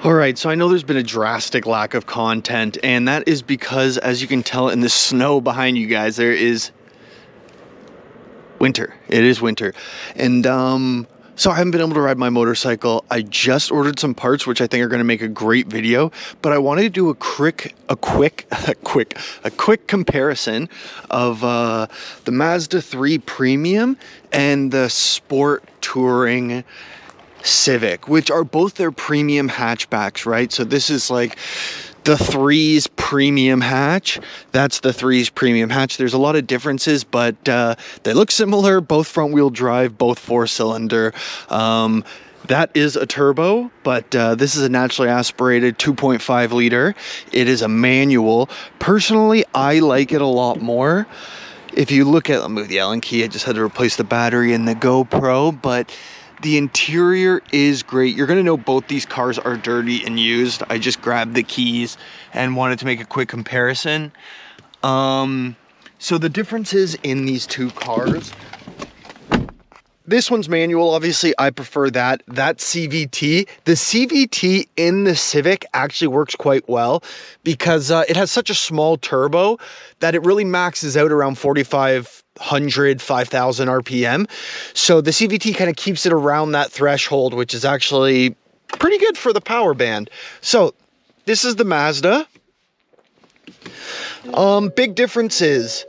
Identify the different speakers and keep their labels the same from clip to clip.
Speaker 1: All right, so I know there's been a drastic lack of content, and that is because, as you can tell in the snow behind you guys, there is winter. It is winter. And so I haven't been able to ride my motorcycle. I just ordered some parts, which I think are going to make a great video, but I wanted to do a quick comparison of the Mazda 3 Premium and the Sport Touring Civic, which are both their premium hatchbacks, right? So this is like the 3's premium hatch. That's the 3's premium hatch. There's a lot of differences, but they look similar. Both front wheel drive, both 4-cylinder. That is a turbo, but this is a naturally aspirated 2.5 liter. It is a manual. Personally, I like it a lot more. If you look at, I'll move the Allen key. I just had to replace the battery in the GoPro, but the interior is great. You're gonna know both these cars are dirty and used. I just grabbed the keys and wanted to make a quick comparison. So the differences in these two cars, this one's manual, obviously. I prefer that. That's CVT. The CVT in the Civic actually works quite well because it has such a small turbo that it really maxes out around 4,500, 5,000 RPM. So the CVT kind of keeps it around that threshold, which is actually pretty good for the power band. So this is the Mazda. Big difference is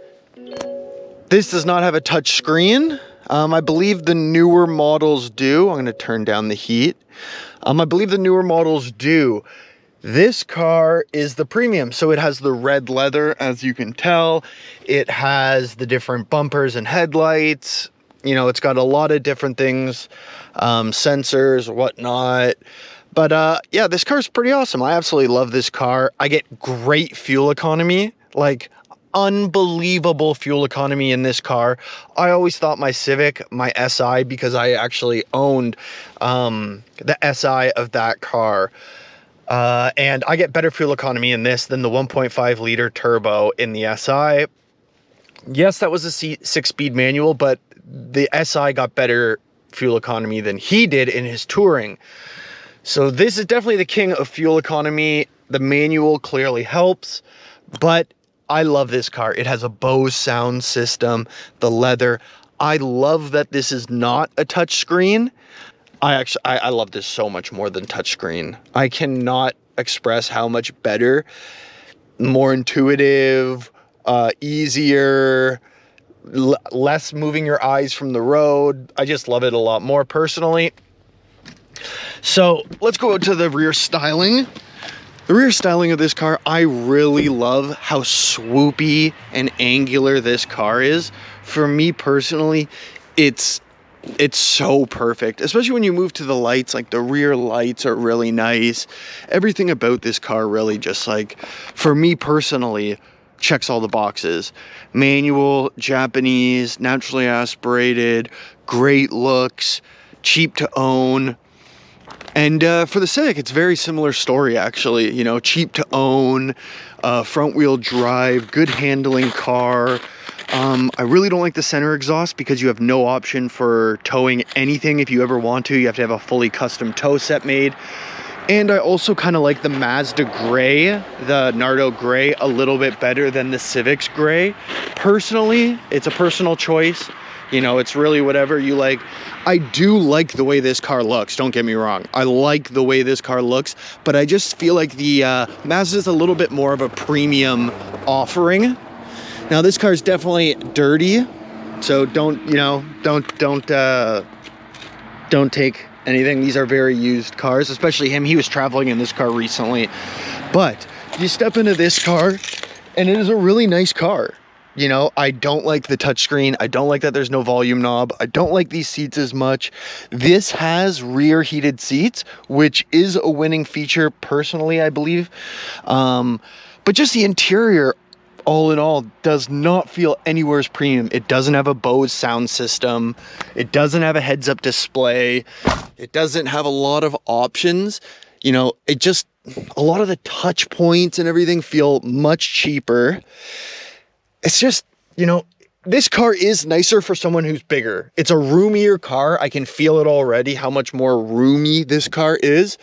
Speaker 1: this does not have a touch screen. I believe the newer models do. I'm going to turn down the heat. I believe the newer models do. This car is the premium, so it has the red leather, as you can tell. It has the different bumpers and headlights. You know, it's got a lot of different things, sensors, whatnot. But yeah, this car's pretty awesome. I absolutely love this car. I get great fuel economy, like unbelievable fuel economy in this car. I always thought my Civic, my SI, because I actually owned the SI of that car. And I get better fuel economy in this than the 1.5 liter turbo in the SI. Yes, that was a 6-speed manual, but the SI got better fuel economy than he did in his touring. So this is definitely the king of fuel economy. The manual clearly helps, but I love this car. It has a Bose sound system, the leather. I love that this is not a touchscreen. I love this so much more than touchscreen. I cannot express how much better, more intuitive, easier, less moving your eyes from the road. I just love it a lot more personally. So let's go to the rear styling. The rear styling of this car, I really love how swoopy and angular this car is. For me personally, it's so perfect, especially when you move to the lights. Like the rear lights are really nice. Everything about this car really just, like, for me personally, checks all the boxes. Manual, Japanese, naturally aspirated, great looks, cheap to own. And for the Civic, it's very similar story, actually. You know, cheap to own, front wheel drive, good handling car. I really don't like the center exhaust because you have no option for towing anything if you ever want to. You have to have a fully custom tow set made. And I also kind of like the Mazda gray, the Nardo gray, a little bit better than the Civic's gray. Personally, it's a personal choice. You know, it's really whatever you like. I do like the way this car looks, don't get me wrong. I like the way this car looks, but I just feel like the Mazda is a little bit more of a premium offering. Now this car is definitely dirty, so don't take anything. These are very used cars, especially him. He was traveling in this car recently. But you step into this car and it is a really nice car. You know, I don't like the touchscreen. I don't like that there's no volume knob. I don't like these seats as much. This has rear heated seats, which is a winning feature personally, I believe. But just the interior, all in all, does not feel anywhere as premium. It doesn't have a Bose sound system. It doesn't have a heads-up display. It doesn't have a lot of options. You know, it just, a lot of the touch points and everything feel much cheaper. It's just, you know, this car is nicer for someone who's bigger. It's a roomier car. I can feel it already, how much more roomy this car is.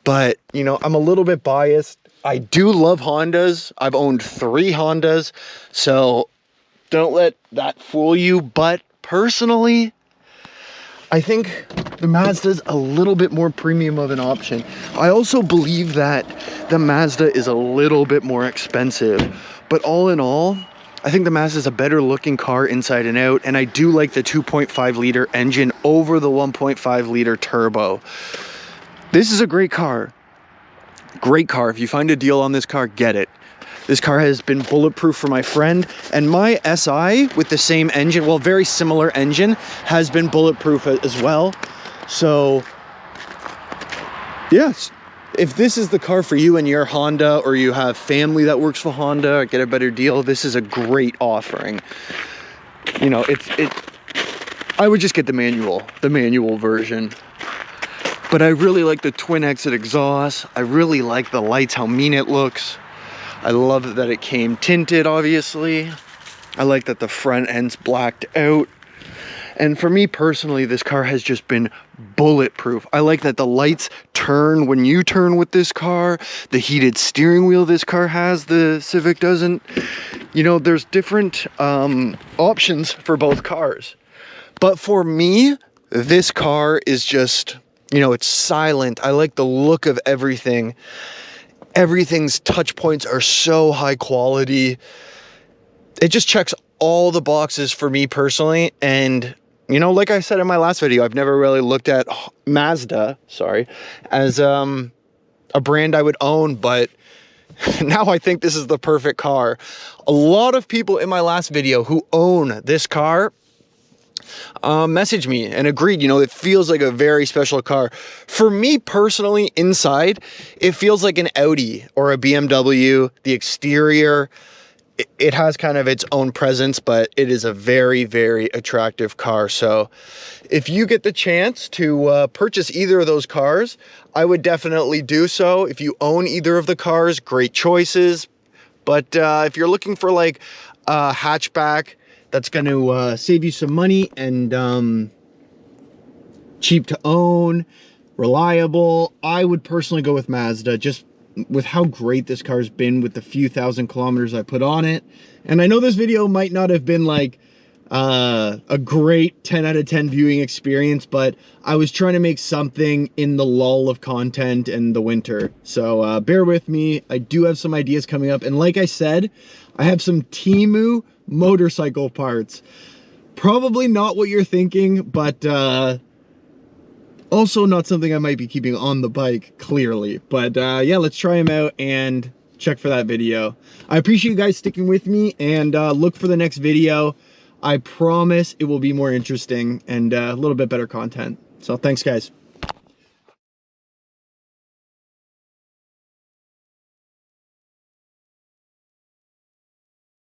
Speaker 1: but you know, I'm a little bit biased. I do love Hondas. I've owned 3 Hondas, so don't let that fool you. But personally, I think the Mazda's a little bit more premium of an option. I also believe that the Mazda is a little bit more expensive, but all in all, I think the Mazda is a better looking car inside and out, and I do like the 2.5 liter engine over the 1.5 liter turbo. This is a great car. Great car. If you find a deal on this car, get it. This car has been bulletproof for my friend, and my SI with the same engine, well, very similar engine, has been bulletproof as well. So, yes, if this is the car for you and your Honda, or you have family that works for Honda, or get a better deal, this is a great offering. You know, I would just get the manual version. But I really like the twin exit exhaust. I really like the lights, how mean it looks. I love that it came tinted, obviously. I like that the front end's blacked out. And for me personally, this car has just been bulletproof. I like that the lights turn when you turn with this car. The heated steering wheel this car has, the Civic doesn't. You know, there's different options for both cars. But for me, this car is just, you know, it's silent. I like the look of everything. Everything's touch points are so high quality. It just checks all the boxes for me personally. And, you know, like I said in my last video, I've never really looked at Mazda, as a brand I would own, but now I think this is the perfect car. A lot of people in my last video who own this car messaged me and agreed, you know, it feels like a very special car. For me personally, inside, it feels like an Audi or a BMW. The exterior, it has kind of its own presence, but it is a very, very attractive car. So if you get the chance to purchase either of those cars, I would definitely do so. If you own either of the cars, great choices. But if you're looking for like a hatchback that's going to save you some money and cheap to own, reliable, I would personally go with Mazda, just with how great this car's been with the few thousand kilometers I put on it. And I know this video might not have been like a great 10 out of 10 viewing experience, but I was trying to make something in the lull of content in the winter. So bear with me. I do have some ideas coming up. And like I said, I have some Temu motorcycle parts. Probably not what you're thinking, but also not something I might be keeping on the bike, clearly. But yeah, let's try them out and check for that video. I appreciate you guys sticking with me, and look for the next video. I promise it will be more interesting and a little bit better content. So thanks, guys.